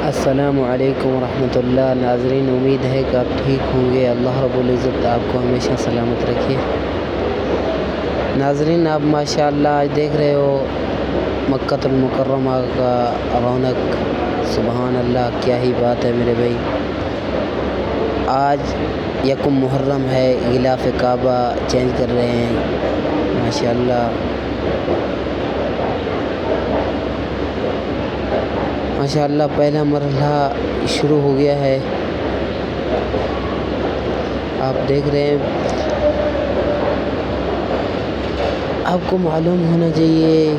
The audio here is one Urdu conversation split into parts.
السلام علیکم ورحمۃ اللہ ناظرین، امید ہے کہ آپ ٹھیک ہوں گے۔ اللہ رب العزت آپ کو ہمیشہ سلامت رکھے۔ ناظرین، آپ ماشاءاللہ آج دیکھ رہے ہو مکہ المکرمہ کا رونق۔ سبحان اللہ، کیا ہی بات ہے میرے بھائی۔ آج یکم محرم ہے، غلاف کعبہ چینج کر رہے ہیں ماشاءاللہ۔ ماشاءاللہ پہلا مرحلہ شروع ہو گیا ہے، آپ دیکھ رہے ہیں۔ آپ کو معلوم ہونا چاہیے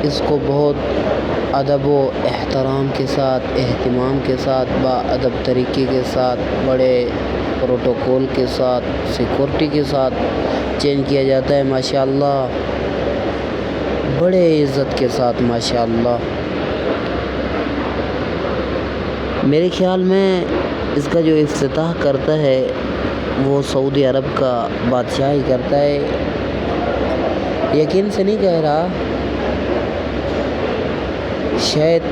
اس کو بہت ادب و احترام کے ساتھ، اہتمام کے ساتھ، با ادب طریقے کے ساتھ، بڑے پروٹوکول کے ساتھ، سیکورٹی کے ساتھ چینج کیا جاتا ہے ماشاءاللہ، بڑے عزت کے ساتھ ماشاءاللہ۔ میرے خیال میں اس کا جو افتتاح کرتا ہے وہ سعودی عرب کا بادشاہ ہی کرتا ہے، یقین سے نہیں کہہ رہا، شاید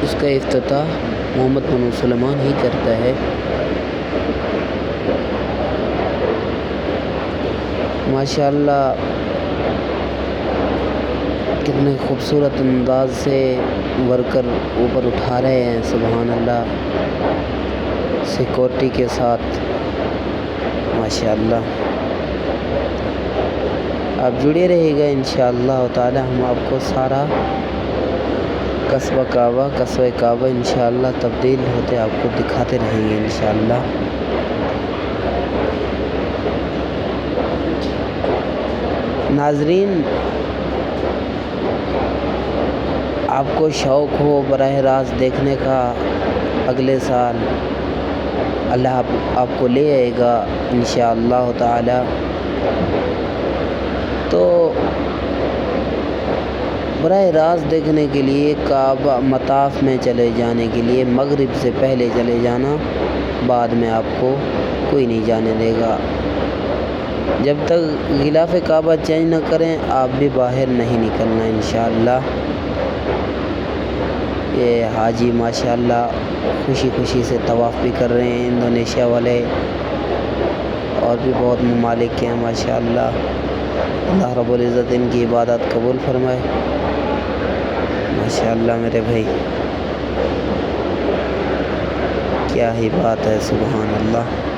اس کا افتتاح محمد بن سلمان ہی کرتا ہے۔ ماشاءاللہ کتنے خوبصورت انداز سے ورکر اوپر اٹھا رہے ہیں، سبحان اللہ، سیکورٹی کے ساتھ ماشاءاللہ۔ آپ جڑے رہے گا انشاءاللہ تعالی، ہم آپ کو سارا قصبہ کعبہ انشاءاللہ تبدیل ہوتے آپ کو دکھاتے رہیں گے انشاءاللہ۔ ناظرین، آپ کو شوق ہو براہ راست دیکھنے کا، اگلے سال اللہ آپ کو لے آئے گا انشاءاللہ تعالی، تو براہ راست دیکھنے کے لیے کعبہ مطاف میں چلے جانے کے لیے مغرب سے پہلے چلے جانا، بعد میں آپ کو کوئی نہیں جانے دے گا۔ جب تک غلاف کعبہ چینج نہ کریں آپ بھی باہر نہیں نکلنا انشاءاللہ۔ یہ حاجی ماشاءاللہ خوشی خوشی سے طواف بھی کر رہے ہیں، انڈونیشیا والے اور بھی بہت ممالک کے ہیں ماشاءاللہ۔ اللہ رب العزت ان کی عبادت قبول فرمائے ماشاءاللہ میرے بھائی، کیا ہی بات ہے، سبحان اللہ۔